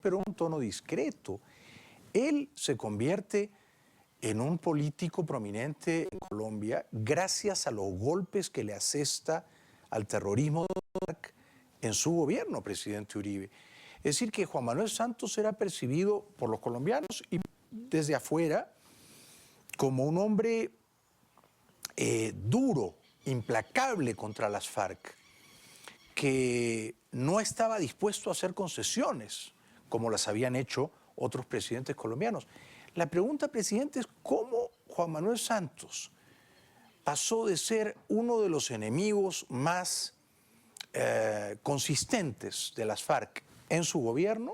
pero en un tono discreto. Él se convierte en un político prominente en Colombia gracias a los golpes que le asesta al terrorismo en su gobierno, presidente Uribe. Es decir, que Juan Manuel Santos era percibido por los colombianos y desde afuera como un hombre duro, implacable contra las FARC, que no estaba dispuesto a hacer concesiones, como las habían hecho otros presidentes colombianos. La pregunta, presidente, es cómo Juan Manuel Santos pasó de ser uno de los enemigos más consistentes de las FARC en su gobierno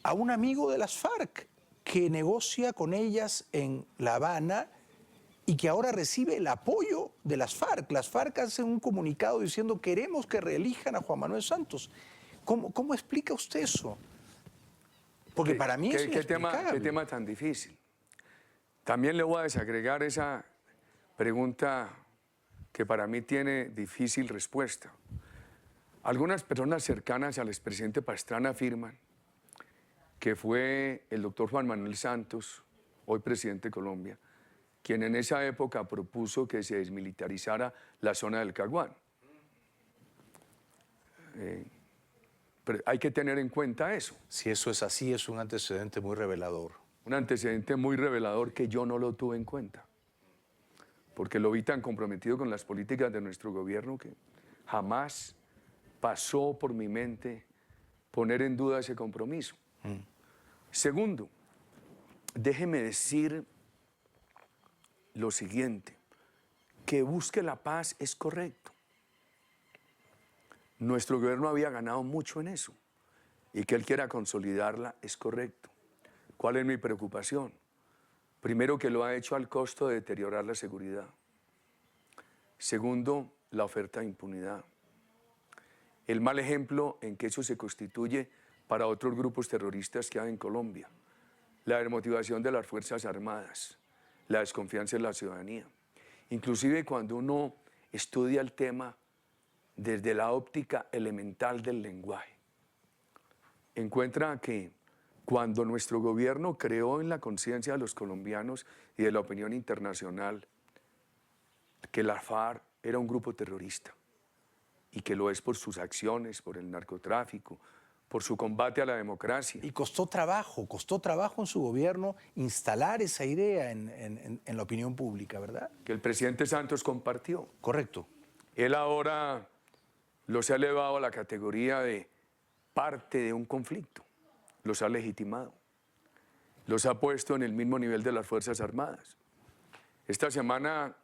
a un amigo de las FARC que negocia con ellas en La Habana y que ahora recibe el apoyo de las FARC. Las FARC hacen un comunicado diciendo queremos que reelijan a Juan Manuel Santos. ¿Cómo explica usted eso? Porque para mí es inexplicable. ¿Qué tema tan difícil? También le voy a desagregar esa pregunta que para mí tiene difícil respuesta. Algunas personas cercanas al expresidente Pastrana afirman que fue el doctor Juan Manuel Santos, hoy presidente de Colombia, quien en esa época propuso que se desmilitarizara la zona del Caguán. Pero hay que tener en cuenta eso. Si eso es así, es un antecedente muy revelador. Un antecedente muy revelador que yo no lo tuve en cuenta, porque lo vi tan comprometido con las políticas de nuestro gobierno que jamás pasó por mi mente poner en duda ese compromiso. Segundo, déjeme decir lo siguiente, que busque la paz es correcto. Nuestro gobierno había ganado mucho en eso y que él quiera consolidarla es correcto. ¿Cuál es mi preocupación? Primero, que lo ha hecho al costo de deteriorar la seguridad. Segundo, la oferta de impunidad. El mal ejemplo en que eso se constituye para otros grupos terroristas que hay en Colombia. La desmotivación de las Fuerzas Armadas, la desconfianza en la ciudadanía. Inclusive cuando uno estudia el tema desde la óptica elemental del lenguaje, encuentra que cuando nuestro gobierno creó en la conciencia de los colombianos y de la opinión internacional que la FARC era un grupo terrorista y que lo es por sus acciones, por el narcotráfico, por su combate a la democracia. Y costó trabajo en su gobierno instalar esa idea en la opinión pública, ¿verdad? Que el presidente Santos compartió. Correcto. Él ahora los ha elevado a la categoría de parte de un conflicto, los ha legitimado, los ha puesto en el mismo nivel de las Fuerzas Armadas. Esta semana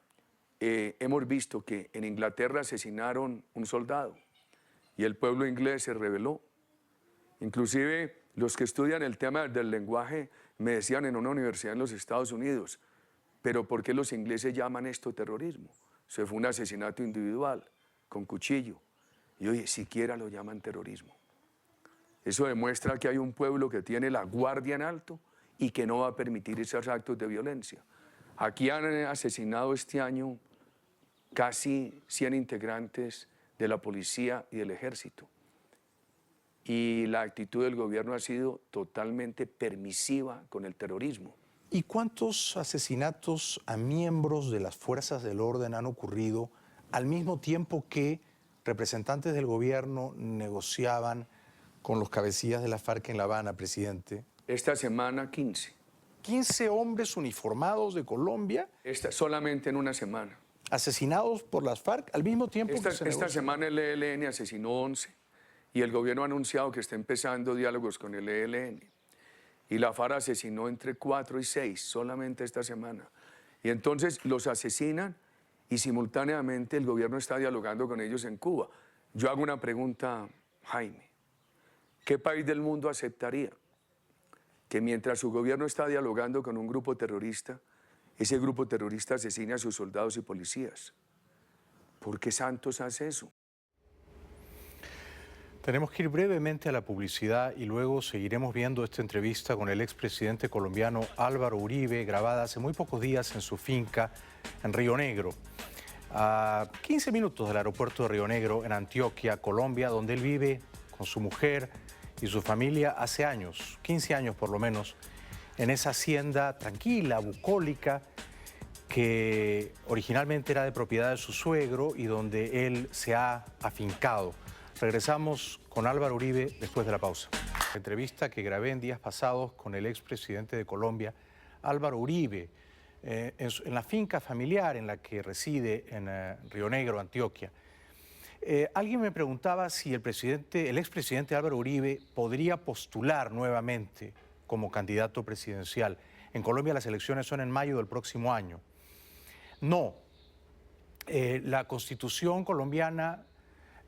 hemos visto que en Inglaterra asesinaron un soldado y el pueblo inglés se rebeló. Inclusive los que estudian el tema del lenguaje me decían en una universidad en los Estados Unidos, pero ¿por qué los ingleses llaman esto terrorismo? Eso fue un asesinato individual, con cuchillo. Y oye, siquiera lo llaman terrorismo. Eso demuestra que hay un pueblo que tiene la guardia en alto y que no va a permitir esos actos de violencia. Aquí han asesinado este año casi 100 integrantes de la policía y del ejército. Y la actitud del gobierno ha sido totalmente permisiva con el terrorismo. ¿Y cuántos asesinatos a miembros de las fuerzas del orden han ocurrido al mismo tiempo que representantes del gobierno negociaban con los cabecillas de la FARC en La Habana, presidente? Esta semana 15. 15 hombres uniformados de Colombia. Solamente en una semana. Asesinados por las FARC al mismo tiempo que se negocia. Esta semana el ELN asesinó 11 y el gobierno ha anunciado que está empezando diálogos con el ELN. Y la FARC asesinó entre 4 y 6 solamente esta semana. Y entonces los asesinan y simultáneamente el gobierno está dialogando con ellos en Cuba. Yo hago una pregunta, Jaime. ¿Qué país del mundo aceptaría que mientras su gobierno está dialogando con un grupo terrorista, ese grupo terrorista asesine a sus soldados y policías? ¿Por qué Santos hace eso? Tenemos que ir brevemente a la publicidad y luego seguiremos viendo esta entrevista con el expresidente colombiano Álvaro Uribe, grabada hace muy pocos días en su finca en Río Negro, a 15 minutos del aeropuerto de Río Negro, en Antioquia, Colombia, donde él vive con su mujer y su familia hace años, 15 años por lo menos, en esa hacienda tranquila, bucólica, que originalmente era de propiedad de su suegro y donde él se ha afincado. Regresamos con Álvaro Uribe después de la pausa. La entrevista que grabé en días pasados con el expresidente de Colombia, Álvaro Uribe, en la finca familiar en la que reside en Río Negro, Antioquia. Alguien me preguntaba si el expresidente Álvaro Uribe podría postular nuevamente como candidato presidencial. En Colombia las elecciones son en mayo del próximo año. No, la Constitución colombiana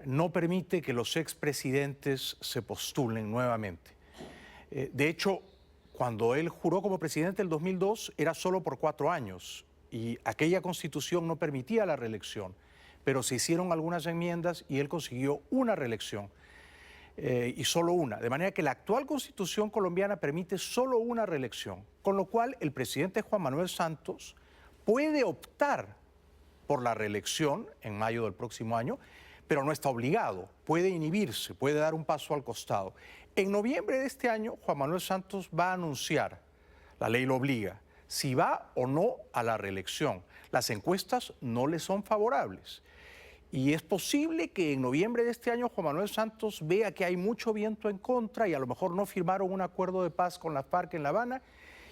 no permite que los expresidentes se postulen nuevamente. De hecho, cuando él juró como presidente en el 2002 era solo por 4 años y aquella Constitución no permitía la reelección, pero se hicieron algunas enmiendas y él consiguió una reelección y solo una. De manera que la actual Constitución colombiana permite solo una reelección, con lo cual el presidente Juan Manuel Santos puede optar por la reelección en mayo del próximo año, pero no está obligado, puede inhibirse, puede dar un paso al costado. En noviembre de este año, Juan Manuel Santos va a anunciar, la ley lo obliga, si va o no a la reelección. Las encuestas no le son favorables. Y es posible que en noviembre de este año Juan Manuel Santos vea que hay mucho viento en contra y a lo mejor no firmaron un acuerdo de paz con las FARC en La Habana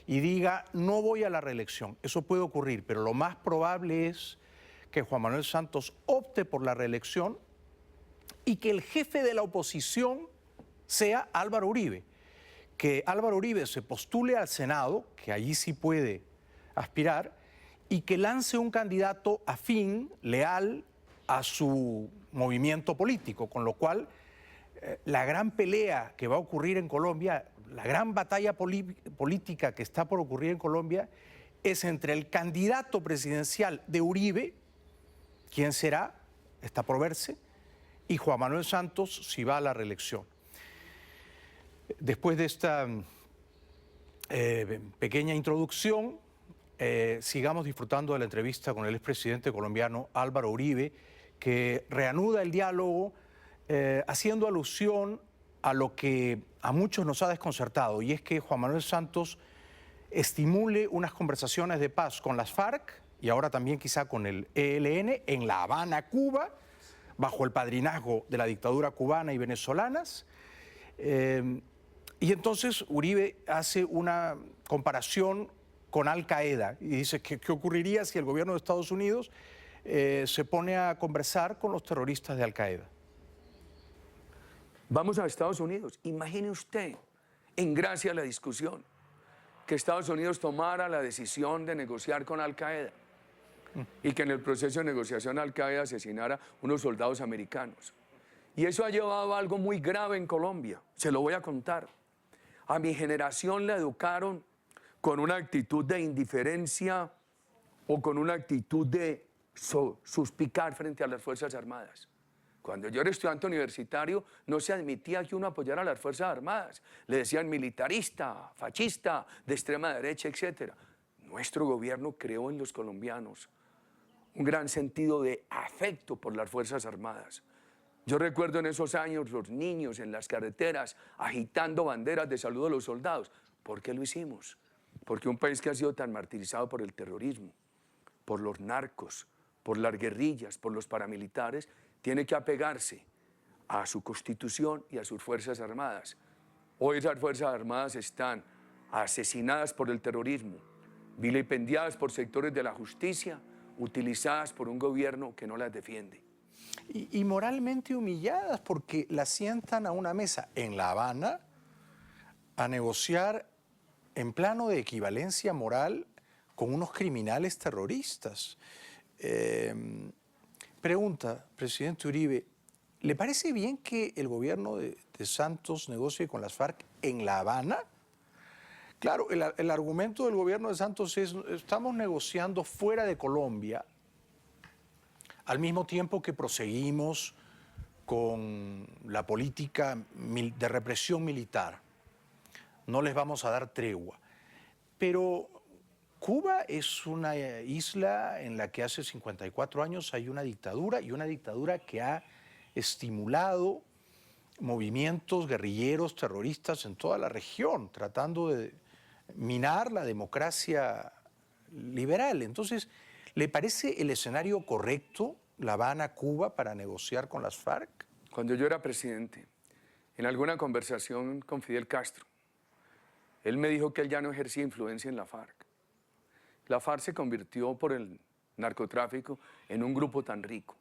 y diga, no voy a la reelección. Eso puede ocurrir, pero lo más probable es que Juan Manuel Santos opte por la reelección y que el jefe de la oposición sea Álvaro Uribe. Que Álvaro Uribe se postule al Senado, que allí sí puede aspirar, y que lance un candidato afín, leal a su movimiento político, con lo cual la gran pelea que va a ocurrir en Colombia, la gran batalla política que está por ocurrir en Colombia, es entre el candidato presidencial de Uribe, quién será, está por verse, y Juan Manuel Santos si va a la reelección. Después de esta pequeña introducción, sigamos disfrutando de la entrevista con el expresidente colombiano Álvaro Uribe, que reanuda el diálogo haciendo alusión a lo que a muchos nos ha desconcertado, y es que Juan Manuel Santos estimule unas conversaciones de paz con las FARC y ahora también quizá con el ELN en La Habana, Cuba, bajo el padrinazgo de la dictadura cubana y venezolanas. Y entonces Uribe hace una comparación con Al Qaeda y dice que qué ocurriría si el gobierno de Estados Unidos se pone a conversar con los terroristas de Al Qaeda. Vamos a Estados Unidos. Imagine usted, en gracia a la discusión, que Estados Unidos tomara la decisión de negociar con Al Qaeda y que en el proceso de negociación Al Qaeda asesinara unos soldados americanos. Y eso ha llevado a algo muy grave en Colombia. Se lo voy a contar. A mi generación la educaron con una actitud de indiferencia o con una actitud de suspicar frente a las Fuerzas Armadas. Cuando yo era estudiante universitario no se admitía que uno apoyara a las Fuerzas Armadas. Le decían militarista, fascista, de extrema derecha, etc. Nuestro gobierno creó en los colombianos un gran sentido de afecto por las Fuerzas Armadas. Yo recuerdo en esos años los niños en las carreteras agitando banderas de saludo a los soldados. ¿Por qué lo hicimos? Porque un país que ha sido tan martirizado por el terrorismo, por los narcos, por las guerrillas, por los paramilitares, tiene que apegarse a su Constitución y a sus Fuerzas Armadas. Hoy esas Fuerzas Armadas están asesinadas por el terrorismo, vilipendiadas por sectores de la justicia, utilizadas por un gobierno que no las defiende. Y moralmente humilladas porque las sientan a una mesa en La Habana a negociar en plano de equivalencia moral con unos criminales terroristas. Pregunta, presidente Uribe, ¿le parece bien que el gobierno de Santos negocie con las FARC en La Habana? Claro, el argumento del gobierno de Santos es, estamos negociando fuera de Colombia, al mismo tiempo que proseguimos con la política de represión militar. No les vamos a dar tregua. Pero Cuba es una isla en la que hace 54 años hay una dictadura, y una dictadura que ha estimulado movimientos guerrilleros, terroristas en toda la región, tratando de minar la democracia liberal. Entonces, ¿le parece el escenario correcto La Habana, Cuba, para negociar con las FARC? Cuando yo era presidente, en alguna conversación con Fidel Castro, él me dijo que él ya no ejercía influencia en la FARC. La FARC se convirtió por el narcotráfico en un grupo tan rico.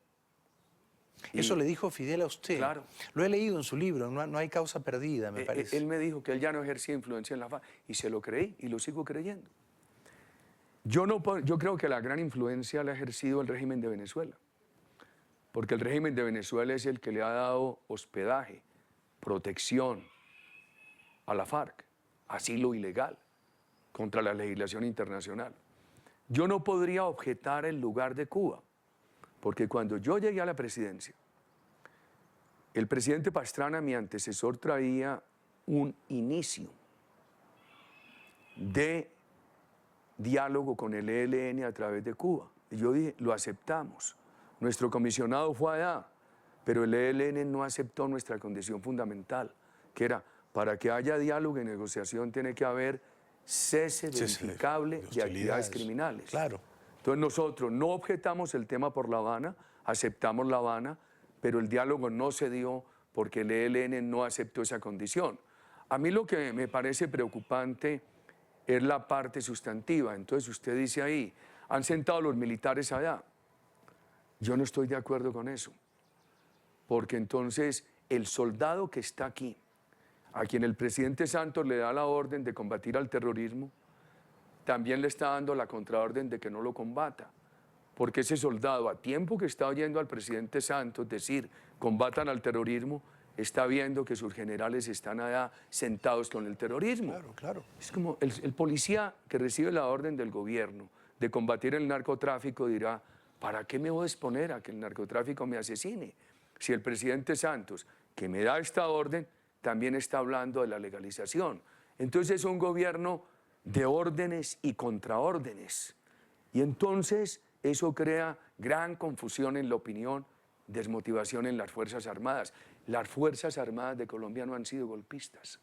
Eso le dijo Fidel a usted. Claro. Lo he leído en su libro, no hay causa perdida, me parece. Él me dijo que él ya no ejercía influencia en la FARC y se lo creí y lo sigo creyendo. Yo creo que la gran influencia la ha ejercido el régimen de Venezuela, porque el régimen de Venezuela es el que le ha dado hospedaje, protección a la FARC, asilo ilegal contra la legislación internacional. Yo no podría objetar el lugar de Cuba, porque cuando yo llegué a la presidencia, el presidente Pastrana, mi antecesor, traía un inicio de diálogo con el ELN a través de Cuba. Y yo dije, lo aceptamos. Nuestro comisionado fue allá, pero el ELN no aceptó nuestra condición fundamental, que era, para que haya diálogo y negociación tiene que haber cese verificable de actividades criminales. Claro. Entonces nosotros no objetamos el tema por La Habana, aceptamos La Habana, pero el diálogo no se dio porque el ELN no aceptó esa condición. A mí lo que me parece preocupante es la parte sustantiva. Entonces usted dice ahí, han sentado los militares allá. Yo no estoy de acuerdo con eso, porque entonces el soldado que está aquí, a quien el presidente Santos le da la orden de combatir al terrorismo, también le está dando la contraorden de que no lo combata, porque ese soldado, a tiempo que está oyendo al presidente Santos decir combatan al terrorismo, está viendo que sus generales están allá sentados con el terrorismo. Claro, claro. Es como el policía que recibe la orden del gobierno de combatir el narcotráfico dirá, ¿para qué me voy a exponer a que el narcotráfico me asesine? Si el presidente Santos, que me da esta orden, también está hablando de la legalización. Entonces es un gobierno de órdenes y contraórdenes. Y entonces eso crea gran confusión en la opinión, desmotivación en las Fuerzas Armadas. Las Fuerzas Armadas de Colombia no han sido golpistas.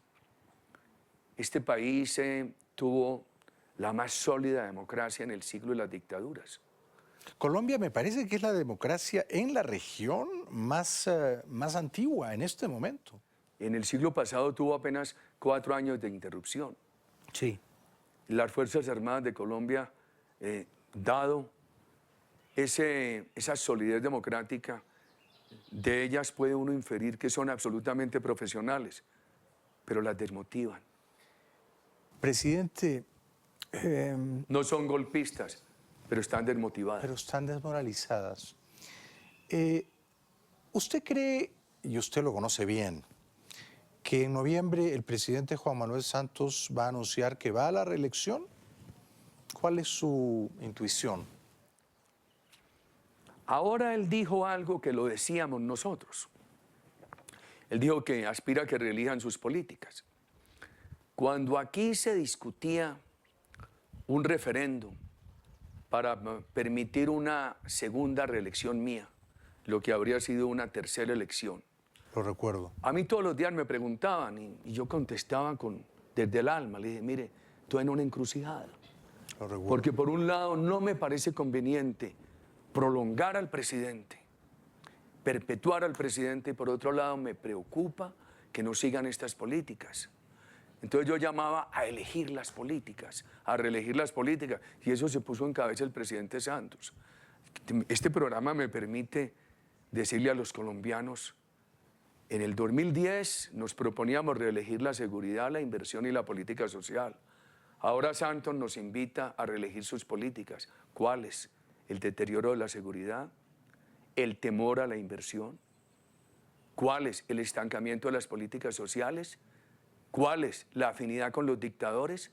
Este país tuvo la más sólida democracia en el siglo de las dictaduras. Colombia me parece que es la democracia en la región más antigua en este momento. En el siglo pasado tuvo apenas 4 años de interrupción. Sí. Las Fuerzas Armadas de Colombia, dado esa solidez democrática, de ellas puede uno inferir que son absolutamente profesionales, pero las desmotivan. Presidente, No son golpistas, pero están desmotivadas. pero están desmoralizadas. ¿Usted cree, y usted lo conoce bien, que en noviembre el presidente Juan Manuel Santos va a anunciar que va a la reelección? ¿Cuál es su intuición? Ahora él dijo algo que lo decíamos nosotros. Él dijo que aspira a que reelijan sus políticas. Cuando aquí se discutía un referéndum para permitir una segunda reelección mía, lo que habría sido una tercera elección, Lo recuerdo. a mí todos los días me preguntaban y yo contestaba desde el alma. Le dije, mire, estoy en una encrucijada. Lo recuerdo. Porque por un lado no me parece conveniente prolongar al presidente, perpetuar al presidente, y por otro lado me preocupa que no sigan estas políticas. Entonces yo llamaba a elegir las políticas, a reelegir las políticas, y eso se puso en cabeza el presidente Santos. Este programa me permite decirle a los colombianos, en el 2010 nos proponíamos reelegir la seguridad, la inversión y la política social. Ahora Santos nos invita a reelegir sus políticas. ¿Cuáles? El deterioro de la seguridad, el temor a la inversión. ¿Cuáles? El estancamiento de las políticas sociales. ¿Cuáles? La afinidad con los dictadores.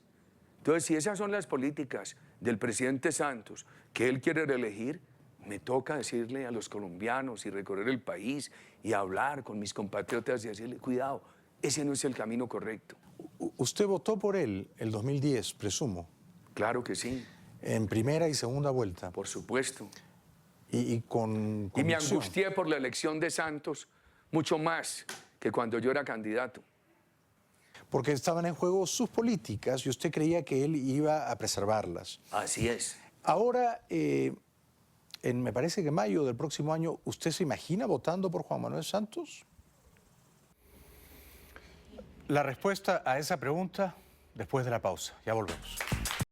Entonces, si esas son las políticas del presidente Santos que él quiere reelegir, me toca decirle a los colombianos y recorrer el país y hablar con mis compatriotas y decirle, cuidado, ese no es el camino correcto. ¿Usted votó por él el 2010, presumo? Claro que sí. En primera y segunda vuelta. Por supuesto. Y con Y me convicción. angustié por la elección de Santos mucho más que cuando yo era candidato. Porque estaban en juego sus políticas y usted creía que él iba a preservarlas. Así es. Ahora, me parece que en mayo del próximo año, ¿usted se imagina votando por Juan Manuel Santos? La respuesta a esa pregunta después de la pausa. Ya volvemos.